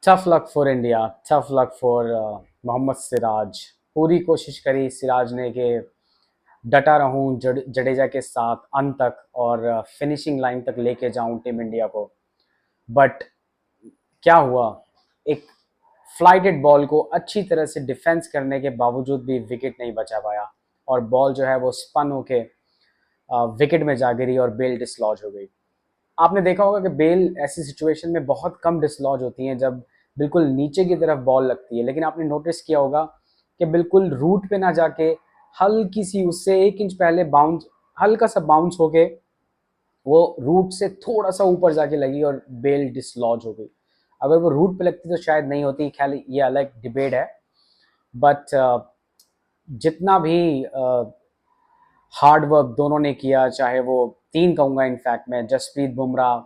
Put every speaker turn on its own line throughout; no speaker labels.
Tough luck for India, tough luck for Mohammed Siraj. पूरी कोशिश करी सिराज ने कि डटा रहूं जडेजा के साथ अंत तक और फिनिशिंग लाइन तक लेके जाऊं टीम इंडिया को। बट क्या हुआ, एक फ्लाइटेड बॉल को अच्छी तरह से डिफेंस करने के बावजूद भी विकेट नहीं बचा पाया और बॉल जो है वो स्पन होके विकेट में जा गिरी और बेल डिसलॉज हो गई। आपने देखा होगा कि बेल ऐसी सिचुएशन में बहुत कम डिसलॉज होती हैं जब बिल्कुल नीचे की तरफ बॉल लगती है, लेकिन आपने नोटिस किया होगा कि बिल्कुल रूट पे ना जाके हल्की सी उससे 1 इंच पहले बाउंस, हल्का सा बाउंस होके वो रूट से थोड़ा सा ऊपर जाके लगी और बेल डिसलॉज हो गई। अगर वो रूट पे लगती तो शायद नहीं होती, ख्याल ये अलग डिबेट है। बट जितना भी हार्ड वर्क दोनों ने किया, चाहे वो तीन कहूँगा इनफैक्ट मैं, जसप्रीत बुमराह,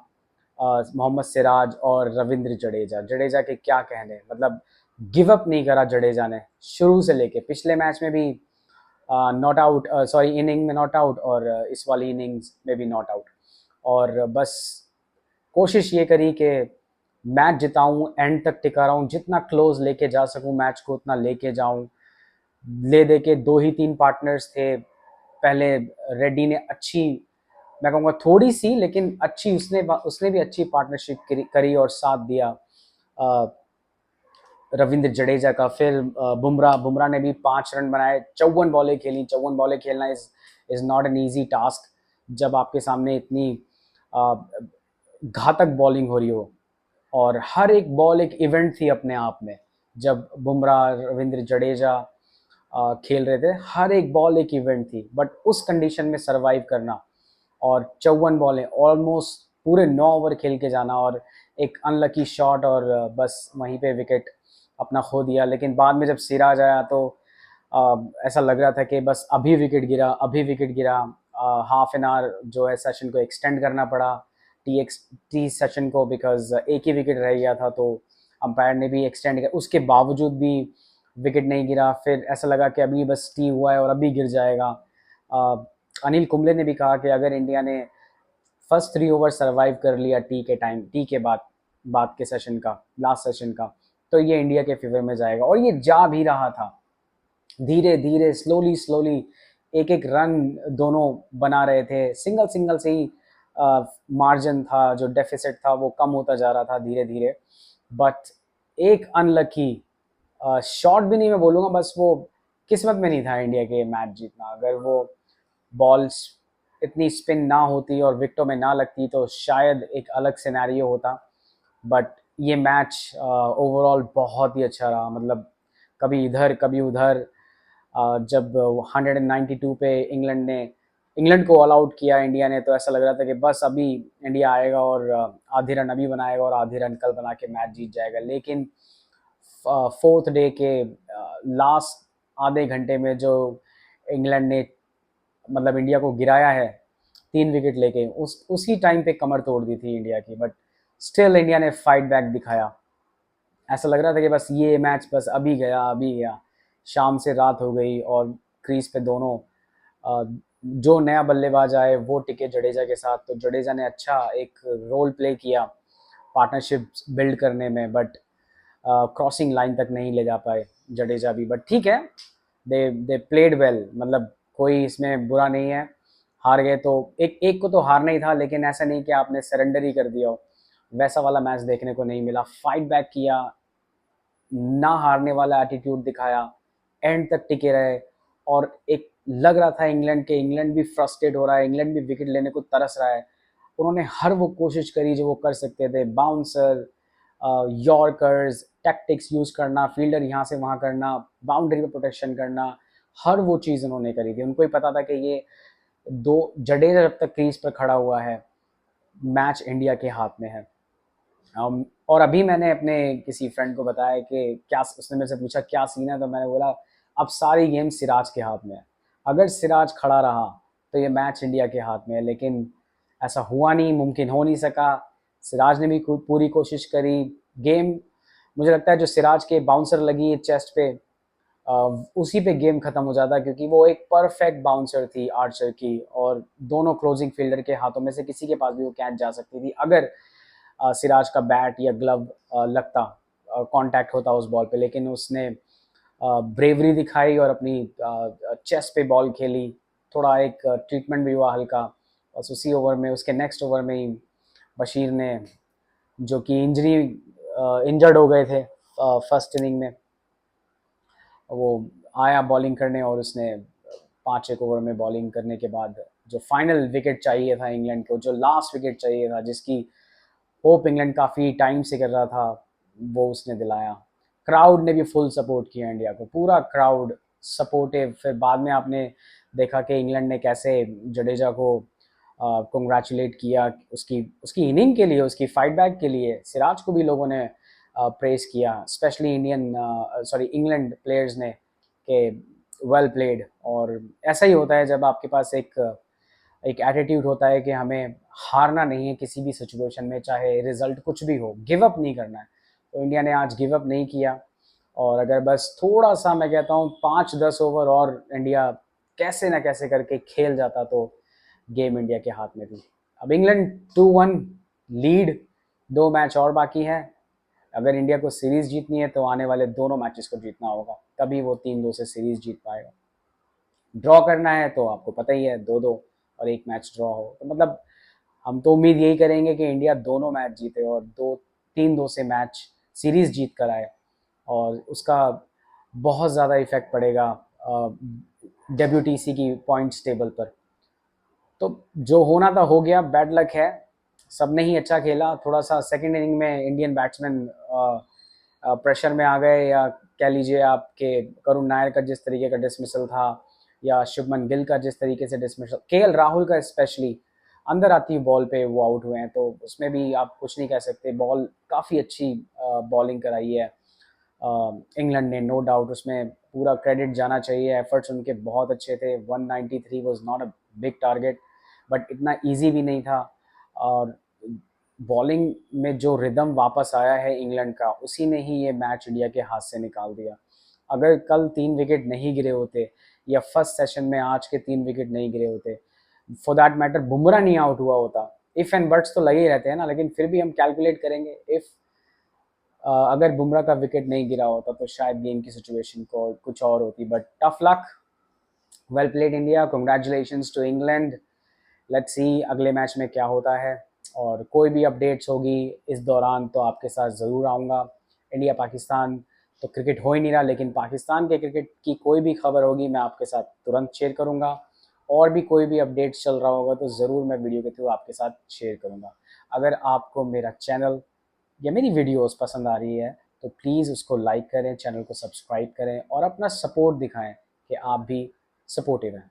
मोहम्मद सिराज और रविंद्र जडेजा। जडेजा के क्या कहने, मतलब गिव अप नहीं करा जडेजा ने शुरू से लेके। पिछले मैच में भी नॉट आउट, सॉरी इनिंग में नॉट आउट, और इस वाली इनिंग्स में भी नॉट आउट। और बस कोशिश ये करी कि मैच जिताऊं, एंड तक टिका रहूं, जितना क्लोज लेके जा सकूं मैच को उतना लेके जाऊं। ले दे के दो ही तीन पार्टनर्स थे पहले। रेड्डी ने अच्छी, मैं कहूँगा थोड़ी सी लेकिन अच्छी, उसने उसने भी अच्छी पार्टनरशिप करी और साथ दिया रविंद्र जडेजा का। फिर बुमराह बुमराह ने भी 5 रन बनाए, 54 बॉलें खेली। 54 बॉलें खेलना is not an easy task जब आपके सामने इतनी अ, घातक बॉलिंग हो रही हो। और हर एक बॉल एक इवेंट थी अपने आप में। जब बुमराह, रविंद्र जडेजा खेल रहे थे, हर एक बॉल एक इवेंट थी। बट उस कंडीशन में सरवाइव करना और 54 बॉलें, ऑलमोस्ट पूरे 9 ओवर खेल के जाना, और एक अनलकी शॉट और बस वहीं पे विकेट अपना खो दिया। लेकिन बाद में जब सिराज आया तो ऐसा लग रहा था कि बस अभी विकेट गिरा, अभी विकेट गिरा। हाफ एन आवर जो है सेशन को एक्सटेंड करना पड़ा, टी सेशन को, बिकॉज एक ही विकेट रह गया था। तो अंपायर ने भी एक्सटेंड किया, उसके बावजूद भी विकेट नहीं गिरा। फिर ऐसा लगा कि अभी बस टी हुआ है और अभी गिर जाएगा। अनिल कुंबले ने भी कहा कि अगर इंडिया ने फर्स्ट 3 ओवर सर्वाइव कर लिया टी के टाइम, टी के बाद के सेशन का, लास्ट सेशन का, तो ये इंडिया के फेवर में जाएगा। और ये जा भी रहा था, धीरे धीरे स्लोली स्लोली एक एक रन दोनों बना रहे थे। सिंगल सिंगल से ही मार्जिन था, जो डेफिसिट था वो कम होता जा रहा था धीरे धीरे। बट एक अनलकी शॉट भी नहीं मैं बोलूँगा, बस वो किस्मत में नहीं था इंडिया के मैच जीतना। अगर वो बॉल्स इतनी स्पिन ना होती और विकेटों में ना लगती तो शायद एक अलग सिनेरियो होता। बट ये मैच ओवरऑल बहुत ही अच्छा रहा, मतलब कभी इधर कभी उधर। जब 192 पे इंग्लैंड को ऑल आउट किया इंडिया ने, तो ऐसा लग रहा था कि बस अभी इंडिया आएगा और आधे रन अभी बनाएगा और आधे रन कल बना के मैच जीत जाएगा। लेकिन फोर्थ डे के लास्ट आधे घंटे में जो इंग्लैंड ने मतलब इंडिया को गिराया है 3 विकेट लेके, उसी टाइम पे कमर तोड़ दी थी इंडिया की। बट स्टिल इंडिया ने फाइट बैक दिखाया। ऐसा लग रहा था कि बस ये मैच बस अभी गया अभी गया। शाम से रात हो गई और क्रीज पे दोनों जो नया बल्लेबाज आए वो टिके जडेजा के साथ। तो जडेजा ने अच्छा एक रोल प्ले किया पार्टनरशिप बिल्ड करने में, बट क्रॉसिंग लाइन तक नहीं ले जा पाए जडेजा भी। बट ठीक है, दे प्लेड वेल, मतलब कोई इसमें बुरा नहीं है। हार गए तो एक एक को तो हारना ही था, लेकिन ऐसा नहीं कि आपने सरेंडर ही कर दिया हो। वैसा वाला मैच देखने को नहीं मिला। फाइट बैक किया, ना हारने वाला एटीट्यूड दिखाया, एंड तक टिके रहे। और एक लग रहा था इंग्लैंड भी फ्रस्ट्रेट हो रहा है, इंग्लैंड भी विकेट लेने को तरस रहा है। उन्होंने हर वो कोशिश करी जो वो कर सकते थे, बाउंसर, यॉर्कर्स, टैक्टिक्स यूज करना, फील्डर यहाँ से वहाँ करना, बाउंड्री पे प्रोटेक्शन करना, हर वो चीज़ उन्होंने करी थी। उनको ही पता था कि ये दो, जडेजा जब तक क्रीज पर खड़ा हुआ है मैच इंडिया के हाथ में है। और अभी मैंने अपने किसी फ्रेंड को बताया कि क्या, उसने मेरे से पूछा क्या सीन है, तो मैंने बोला अब सारी गेम सिराज के हाथ में है। अगर सिराज खड़ा रहा तो ये मैच इंडिया के हाथ में है, लेकिन ऐसा हुआ नहीं, मुमकिन हो नहीं सका। सिराज ने भी पूरी कोशिश करी। गेम, मुझे लगता है जो सिराज के बाउंसर लगी चेस्ट पे, उसी पे गेम खत्म हो जाता, क्योंकि वो एक परफेक्ट बाउंसर थी आर्चर की, और दोनों क्लोजिंग फील्डर के हाथों में से किसी के पास भी वो कैच जा सकती थी अगर सिराज का बैट या ग्लव लगता। कांटेक्ट होता उस बॉल पे, लेकिन उसने ब्रेवरी दिखाई और अपनी चेस्ट पे बॉल खेली। थोड़ा एक ट्रीटमेंट भी हुआ हल्का, बस उसी ओवर में, उसके नेक्स्ट ओवर में ही बशीर ने, जो कि इंजर्ड हो गए थे फर्स्ट इनिंग में, वो आया बॉलिंग करने और उसने 5 एक ओवर में बॉलिंग करने के बाद जो फाइनल विकेट चाहिए था इंग्लैंड को, जो लास्ट विकेट चाहिए था, जिसकी होप इंग्लैंड काफ़ी टाइम से कर रहा था, वो उसने दिलाया। क्राउड ने भी फुल सपोर्ट किया इंडिया को, पूरा क्राउड सपोर्टिव। फिर बाद में आपने देखा कि इंग्लैंड ने कैसे जडेजा को कंग्रेचुलेट किया उसकी उसकी इनिंग के लिए, उसकी फाइट बैक के लिए। सिराज को भी लोगों ने प्रेस किया, स्पेशली इंग्लैंड प्लेयर्स ने, कि वेल प्लेड। और ऐसा ही होता है जब आपके पास एक एटीट्यूड होता है कि हमें हारना नहीं है किसी भी सिचुएशन में, चाहे रिजल्ट कुछ भी हो, गिव अप नहीं करना है। तो इंडिया ने आज गिव अप नहीं किया, और अगर बस थोड़ा सा, मैं कहता हूँ 5-10 ओवर और इंडिया कैसे ना कैसे करके खेल जाता तो गेम इंडिया के हाथ में थी। अब इंग्लैंड 2-1 लीड, 2 मैच और बाकी है। अगर इंडिया को सीरीज जीतनी है तो आने वाले दोनों मैचेस को जीतना होगा, तभी वो 3-2 से सीरीज जीत पाएगा। ड्रॉ करना है तो आपको पता ही है, 2-2 और 1 मैच ड्रॉ हो, तो मतलब हम तो उम्मीद यही करेंगे कि इंडिया दोनों मैच जीते और 3-2 से मैच सीरीज जीत कर आए, और उसका बहुत ज़्यादा इफेक्ट पड़ेगा WTC की पॉइंट्स टेबल पर। तो जो होना था हो गया, बैड लक है, सबने ही अच्छा खेला। थोड़ा सा सेकंड इनिंग में इंडियन बैट्समैन प्रेशर में आ गए, या कह लीजिए आपके करुण नायर का जिस तरीके का डिसमिसल था, या शुभमन गिल का जिस तरीके से डिसमिसल, KL राहुल का स्पेशली अंदर आती बॉल पे वो आउट हुए हैं, तो उसमें भी आप कुछ नहीं कह सकते। बॉल काफ़ी अच्छी बॉलिंग कराई है इंग्लैंड ने, नो डाउट, उसमें पूरा क्रेडिट जाना चाहिए। एफर्ट्स उनके बहुत अच्छे थे। 193 was not a big target, but इतना इजी भी नहीं था। और बॉलिंग में जो रिदम वापस आया है इंग्लैंड का, उसी ने ही ये मैच इंडिया के हाथ से निकाल दिया। अगर कल 3 विकेट नहीं गिरे होते, या फर्स्ट सेशन में आज के 3 विकेट नहीं गिरे होते, फॉर दैट मैटर बुमराह नहीं आउट हुआ होता, इफ एंड बट्स तो लगे ही रहते हैं ना, लेकिन फिर भी हम कैलकुलेट करेंगे, इफ अगर बुमराह का विकेट नहीं गिरा होता तो शायद गेम की सिचुएशन को कुछ और होती। But tough luck, well played India, congratulations to England. Let's see अगले मैच में क्या होता है, और कोई भी अपडेट्स होगी इस दौरान तो आपके साथ ज़रूर आऊँगा। इंडिया पाकिस्तान तो क्रिकेट हो ही नहीं रहा, लेकिन पाकिस्तान के क्रिकेट की कोई भी खबर होगी मैं आपके साथ तुरंत शेयर करूँगा। और भी कोई भी अपडेट्स चल रहा होगा तो ज़रूर मैं वीडियो के थ्रू आपके साथ शेयर करूँगा। अगर आपको मेरा चैनल या मेरी वीडियोस पसंद आ रही है तो प्लीज़ उसको लाइक करें, चैनल को सब्सक्राइब करें, और अपना सपोर्ट दिखाएं कि आप भी सपोर्टिव हैं।